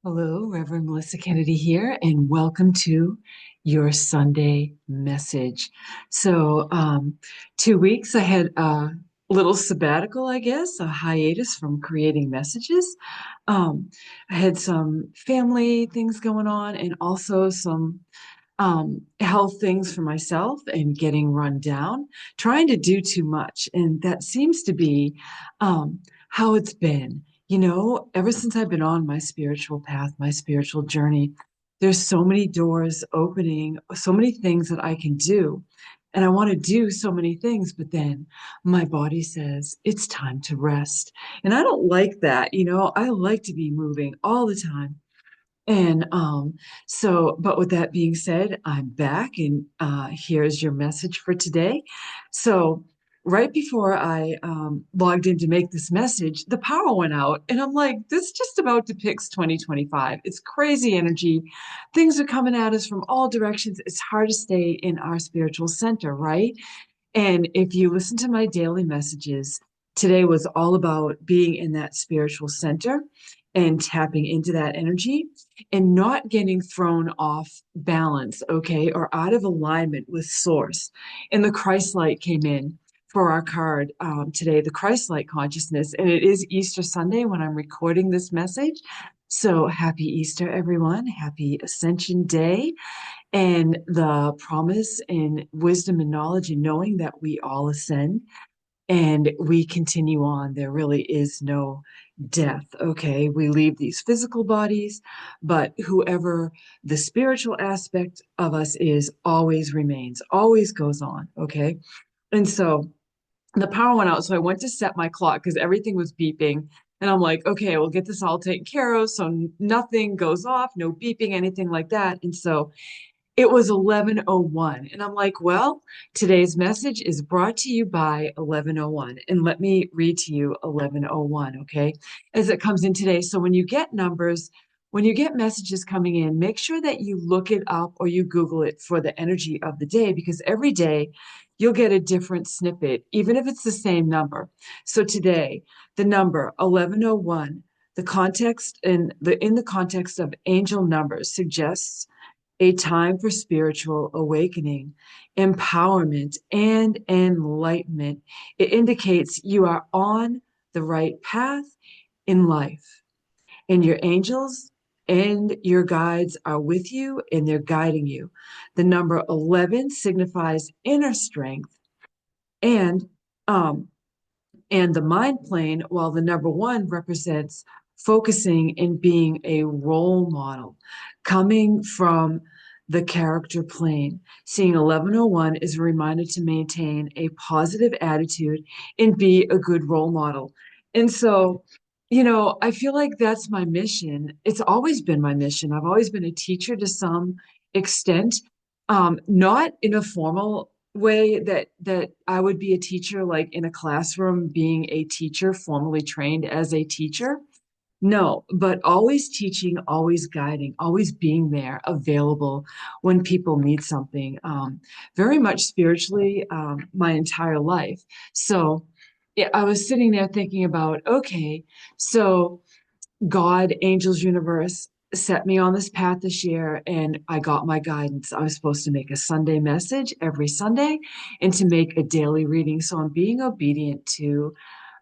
Hello, Reverend Melissa Kennedy here, and welcome to your Sunday message. So, 2 weeks I had a little sabbatical, I guess, a hiatus from creating messages. I had some family things going on and also some health things for myself and getting run down, trying to do too much. And that seems to be how it's been. Ever since I've been on my spiritual path, my spiritual journey, there's so many doors opening, so many things that I can do. And I want to do so many things, but then my body says it's time to rest. And I don't like that. I like to be moving all the time. And but with that being said, I'm back, and here's your message for today. So, right before I logged in to make this message, the power went out, and I'm like, this just about depicts 2025. It's crazy energy. Things are coming at us from all directions. It's hard to stay in our spiritual center, right? And if you listen to my daily messages, today was all about being in that spiritual center and tapping into that energy and not getting thrown off balance, okay, or out of alignment with source. And the Christ light came in for our card today, the Christ light consciousness. And it is Easter Sunday when I'm recording this message. So happy Easter, everyone. Happy Ascension Day, and the promise and wisdom and knowledge and knowing that we all ascend and we continue on. There really is no death. Okay, we leave these physical bodies, but whoever the spiritual aspect of us is always remains, always goes on. Okay, and so the power went out, so I went to set my clock because everything was beeping. And I'm like, okay, we'll get this all taken care of so nothing goes off, no beeping, anything like that. And so it was 11:01. And I'm like, well, today's message is brought to you by 11:01. And let me read to you 11:01, okay? As it comes in today. So when you get numbers, when you get messages coming in, make sure that you look it up or you Google it for the energy of the day, because every day you'll get a different snippet, even if it's the same number. So today, the number 11:01, the context in the context of angel numbers suggests a time for spiritual awakening, empowerment, and enlightenment. It indicates you are on the right path in life, and your angels and your guides are with you and they're guiding you. The number 11 signifies inner strength and um, and the mind plane, while the number one represents focusing and being a role model, coming from the character plane. Seeing 1101 is a reminder to maintain a positive attitude and be a good role model. And so, I feel like that's my mission. It's always been my mission. I've always been a teacher to some extent, not in a formal way that I would be a teacher, like in a classroom, being a teacher, formally trained as a teacher. No, but always teaching, always guiding, always being there, available when people need something. Very much spiritually, my entire life. So yeah, I was sitting there thinking about, okay, so God, angels, universe set me on this path this year, and I got my guidance. I was supposed to make a Sunday message every Sunday and to make a daily reading. So I'm being obedient to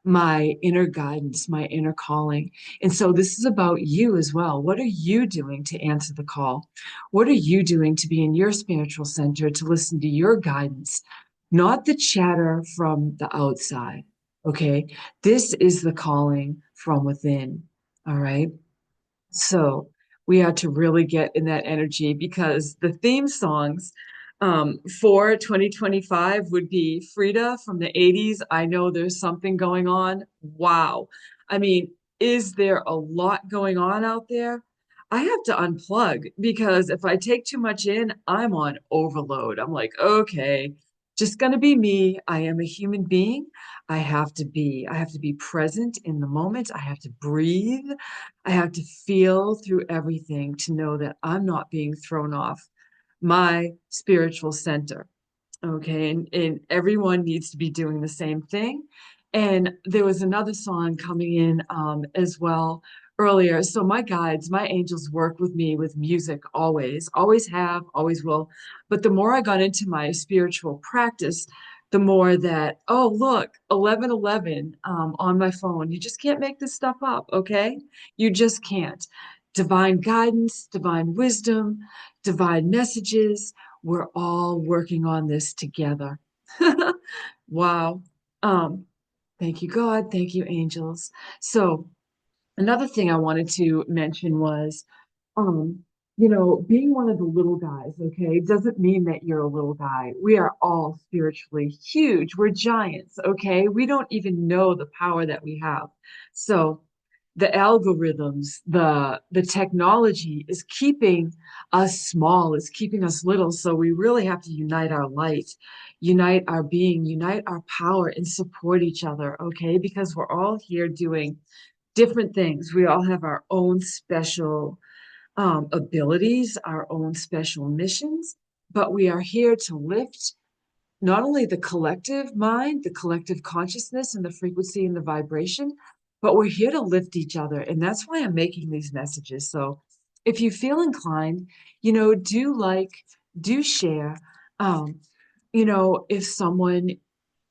my inner guidance, my inner calling. And so this is about you as well. What are you doing to answer the call? What are you doing to be in your spiritual center, to listen to your guidance, not the chatter from the outside? Okay. This is the calling from within. All right. So we had to really get in that energy, because the theme songs for 2025 would be Frida from the 80s. I know there's something going on. Wow. I mean, is there a lot going on out there? I have to unplug, because if I take too much in, I'm on overload. I'm like, okay, just gonna be me. I am a human being. I have to be present in the moment. I have to breathe. I have to feel through everything to know that I'm not being thrown off my spiritual center. Okay. And everyone needs to be doing the same thing. And there was another song coming in as well earlier. So my guides, my angels work with me with music always, always have, always will. But the more I got into my spiritual practice, the more that, oh, look, 1111 on my phone. You just can't make this stuff up, okay? You just can't. Divine guidance, divine wisdom, divine messages. We're all working on this together. Wow. Um, Thank you, God. Thank you, angels. So, another thing I wanted to mention was, um, being one of the little guys, okay, doesn't mean that you're a little guy. We are all spiritually huge. We're giants, okay? We don't even know the power that we have. So the algorithms, the technology is keeping us small, is keeping us little. So we really have to unite our light, unite our being, unite our power, and support each other, okay? Because we're all here doing different things. We all have our own special abilities, our own special missions, but we are here to lift not only the collective mind, the collective consciousness, and the frequency and the vibration, but we're here to lift each other. And that's why I'm making these messages. So if you feel inclined, do like, do share. Um, if someone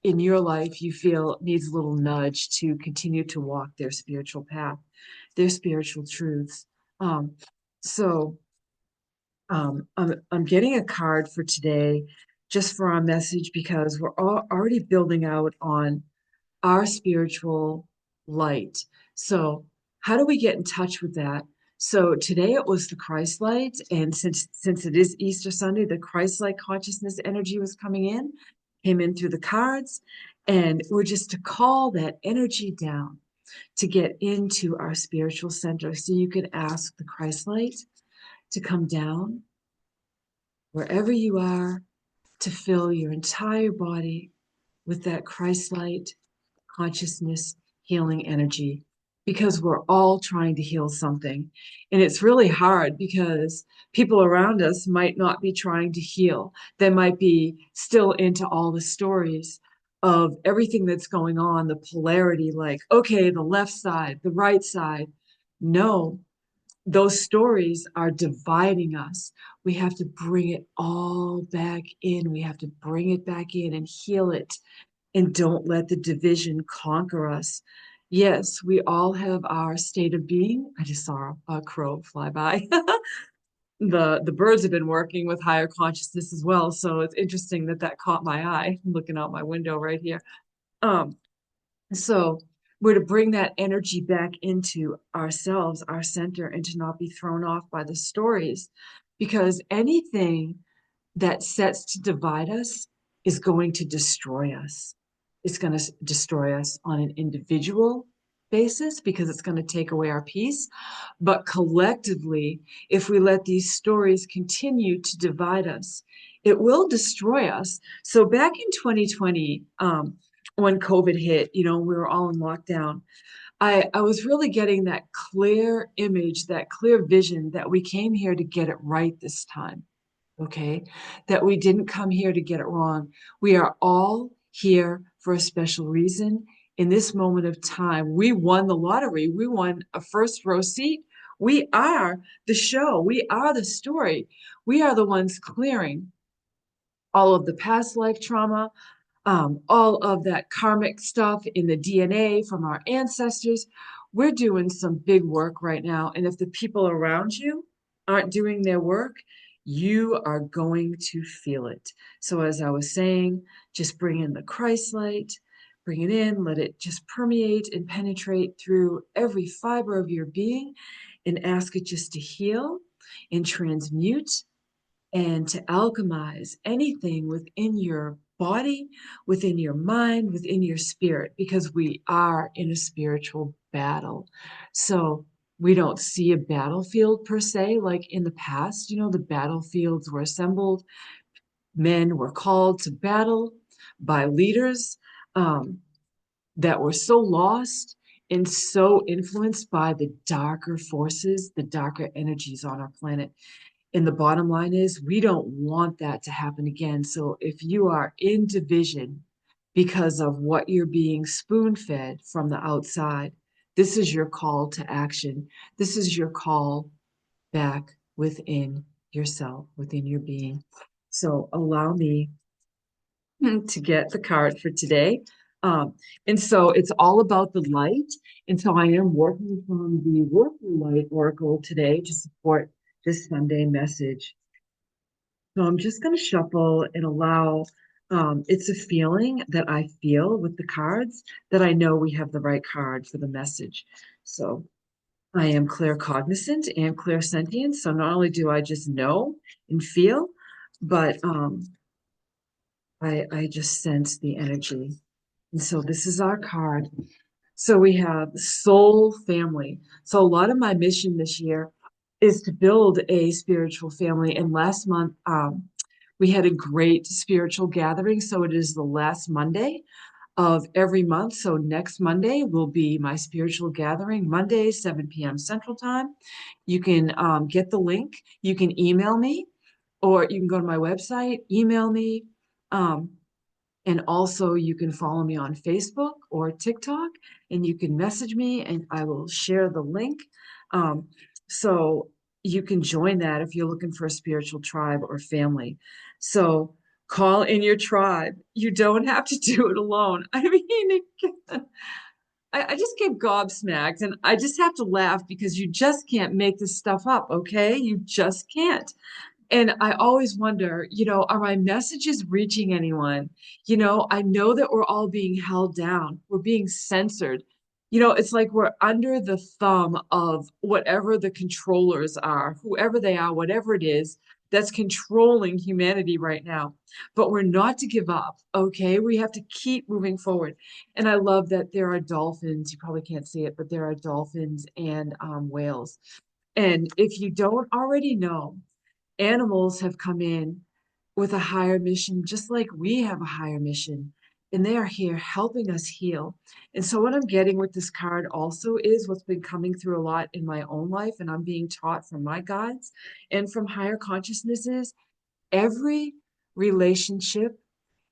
in your life you feel needs a little nudge to continue to walk their spiritual path, their spiritual truths. Um, so I'm getting a card for today just for our message because we're all already building out on our spiritual light. So how do we get in touch with that? So today it was the Christ light, and since it is Easter Sunday, the Christ light consciousness energy was coming in, came in through the cards, and we're just to call that energy down to get into our spiritual center. So you could ask the Christ light to come down wherever you are, to fill your entire body with that Christ light consciousness healing energy, because we're all trying to heal something. And it's really hard because people around us might not be trying to heal. They might be still into all the stories of everything that's going on, the polarity, like, okay, the left side, the right side. No, those stories are dividing us. We have to bring it all back in. We have to bring it back in and heal it, and don't let the division conquer us. Yes, we all have our state of being. I just saw a crow fly by. The birds have been working with higher consciousness as well, so it's interesting that that caught my eye. I'm looking out my window right here. Um, so we're to bring that energy back into ourselves, our center, and to not be thrown off by the stories, because anything that sets to divide us is going to destroy us. It's going to destroy us on an individual basis because it's going to take away our peace. But collectively, if we let these stories continue to divide us, it will destroy us. So back in 2020, when COVID hit, we were all in lockdown. I was really getting that clear image, that clear vision that we came here to get it right this time. Okay, that we didn't come here to get it wrong. We are all here for a special reason. In this moment of time, we won the lottery. We won a first row seat. We are the show. We are the story. We are the ones clearing all of the past life trauma, all of that karmic stuff in the DNA from our ancestors. We're doing some big work right now. And if the people around you aren't doing their work, you are going to feel it. So, as I was saying, just bring in the Christ light, bring it in, let it just permeate and penetrate through every fiber of your being, and ask it just to heal and transmute and to alchemize anything within your body, within your mind, within your spirit, because we are in a spiritual battle. So we don't see a battlefield per se, like in the past, the battlefields were assembled, men were called to battle by leaders that were so lost and so influenced by the darker forces, the darker energies on our planet. And the bottom line is, we don't want that to happen again. So if you are in division because of what you're being spoon fed from the outside, This is your call to action. This is your call back within yourself, within your being. So allow me to get the card for today. Um, and so it's all about the light. And so I am working from the Work Your Light Oracle today to support this Sunday message. So I'm just going to shuffle and allow, it's a feeling that I feel with the cards that I know we have the right card for the message. So I am claircognizant and clairsentient. So not only do I just know and feel, but I just sense the energy. And so this is our card. So we have soul family. So a lot of my mission this year is to build a spiritual family. And last month, we had a great spiritual gathering. So it is the last Monday of every month. So next Monday will be my spiritual gathering, Monday, 7 p.m. Central Time. You can get the link. You can email me, or you can go to my website, email me. Um, and also, you can follow me on Facebook or TikTok, and you can message me, and I will share the link. Um, so you can join that if you're looking for a spiritual tribe or family. So call in your tribe. You don't have to do it alone. I mean, I just get gobsmacked, and I just have to laugh because you just can't make this stuff up, okay? You just can't. And I always wonder, are my messages reaching anyone? I know that we're all being held down, we're being censored. It's like we're under the thumb of whatever the controllers are, whoever they are, whatever it is that's controlling humanity right now. But we're not to give up, okay? We have to keep moving forward. And I love that there are dolphins. You probably can't see it, but there are dolphins and whales. And if you don't already know, animals have come in with a higher mission, just like we have a higher mission. And they are here helping us heal. And so, what I'm getting with this card also is what's been coming through a lot in my own life, and I'm being taught from my guides and from higher consciousnesses. Every relationship,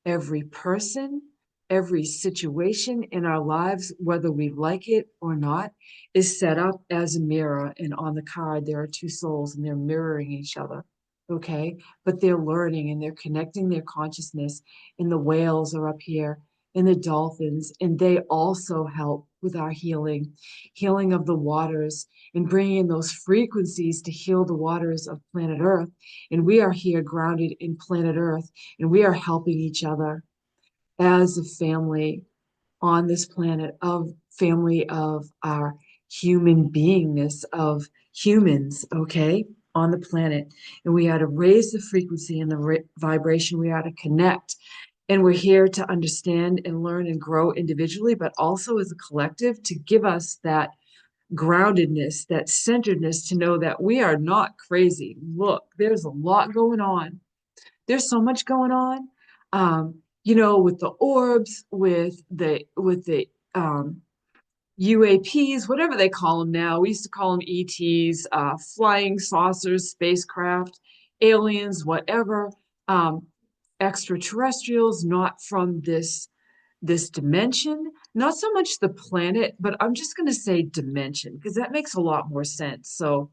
every person, every situation in our lives, whether we like it or not, is set up as a mirror. And on the card, there are two souls and they're mirroring each other. Okay. But they're learning and they're connecting their consciousness. And the whales are up here and the dolphins, and they also help with our healing of the waters and bringing in those frequencies to heal the waters of planet Earth. And we are here grounded in planet Earth, and we are helping each other as a family on this planet, of family of our human beingness, of humans, okay, on the planet. And we are to raise the frequency and the vibration. We are to connect. And we're here to understand and learn and grow individually, but also as a collective to give us that groundedness, that centeredness, to know that we are not crazy. Look, there's a lot going on. There's so much going on. With the orbs, with the UAPs, whatever they call them now. We used to call them ETs, flying saucers, spacecraft, aliens, whatever. Um, Extraterrestrials, not from this dimension, not so much the planet, but I'm just going to say dimension because that makes a lot more sense. So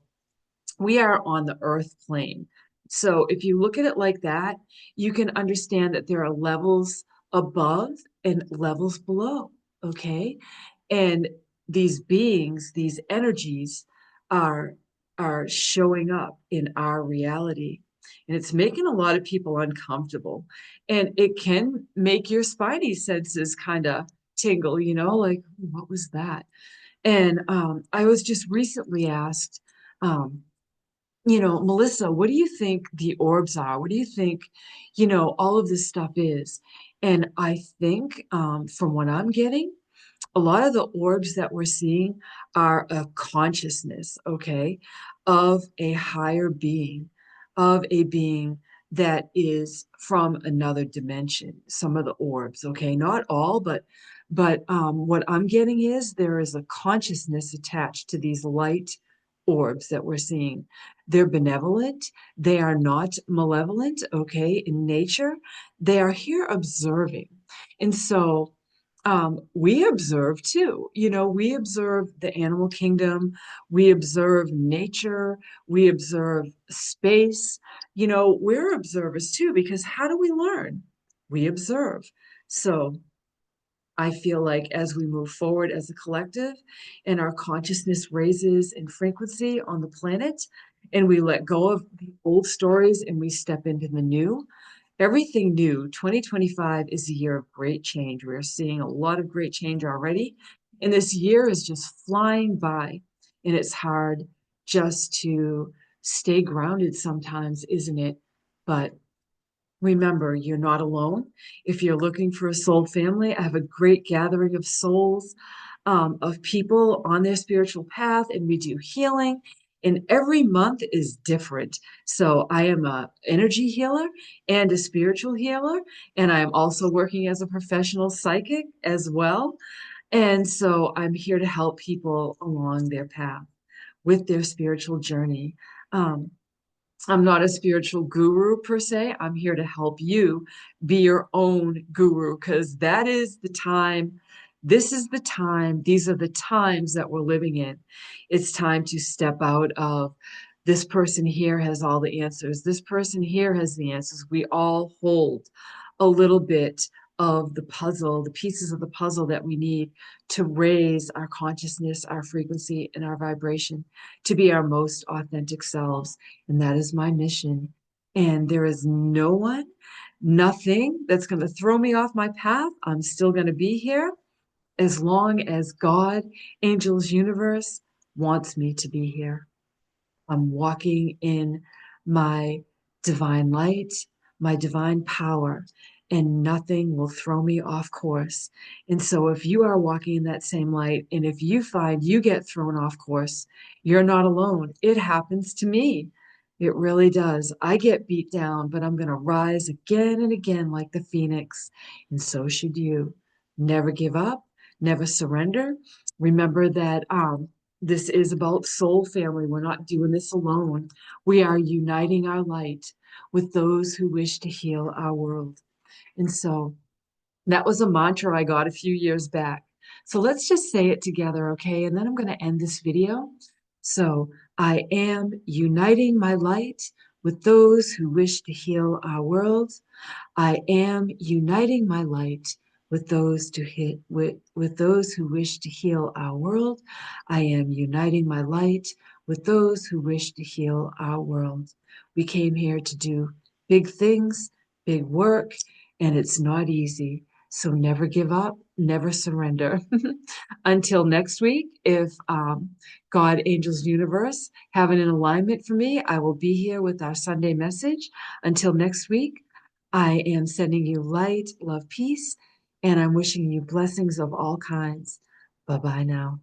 we are on the earth plane. So if you look at it like that, you can understand that there are levels above and levels below. Okay. And these beings, these energies are are showing up in our reality. And it's making a lot of people uncomfortable. And it can make your spidey senses kind of tingle, like, what was that? And I was just recently asked, um, Melissa, what do you think the orbs are? What do you think, all of this stuff is? And I think, from what I'm getting, a lot of the orbs that we're seeing are a consciousness, okay, of a higher being, of a being that is from another dimension. Some of the orbs, okay, not all, but what I'm getting is there is a consciousness attached to these light orbs that we're seeing. They're benevolent. They are not malevolent, okay, in nature. They are here observing. And so we observe too. We observe the animal kingdom, we observe nature, we observe space. We're observers too, because how do we learn? We observe. So I feel like as we move forward as a collective and our consciousness raises in frequency on the planet, and we let go of the old stories and we step into the new, everything new. 2025 is a year of great change. We're seeing a lot of great change already. And this year is just flying by. And it's hard just to stay grounded sometimes, isn't it? But remember, you're not alone. If you're looking for a soul family, I have a great gathering of souls, of people on their spiritual path, and we do healing. And every month is different. So I am a energy healer and a spiritual healer, and I am also working as a professional psychic as well. And so I'm here to help people along their path with their spiritual journey. Um, I'm not a spiritual guru per se. I'm here to help you be your own guru because that is the time. This is the time. These are the times that we're living in. It's time to step out of this person here has all the answers. This person here has the answers. We all hold a little bit of the puzzle, the pieces of the puzzle that we need to raise our consciousness, our frequency, and our vibration to be our most authentic selves. And that is my mission. And there is no one, nothing that's going to throw me off my path. I'm still going to be here as long as God, angels, universe wants me to be here. I'm walking in my divine light, my divine power, and nothing will throw me off course. And so, if you are walking in that same light, and if you find you get thrown off course, you're not alone. It happens to me. It really does. I get beat down, but I'm going to rise again and again like the phoenix. And so should you. Never give up, never surrender. Remember that this is about soul family. We're not doing this alone. We are uniting our light with those who wish to heal our world. And so that was a mantra I got a few years back. So let's just say it together, okay? And then I'm going to end this video. So I am uniting my light with those who wish to heal our world. I am uniting my light with those with those who wish to heal our world. I am uniting my light with those who wish to heal our world. We came here to do big things, big work, and it's not easy. So never give up, never surrender. Until next week, if God, angels, universe have it in alignment for me, I will be here with our Sunday message. Until next week, I am sending you light, love, peace, and I'm wishing you blessings of all kinds. Bye bye now.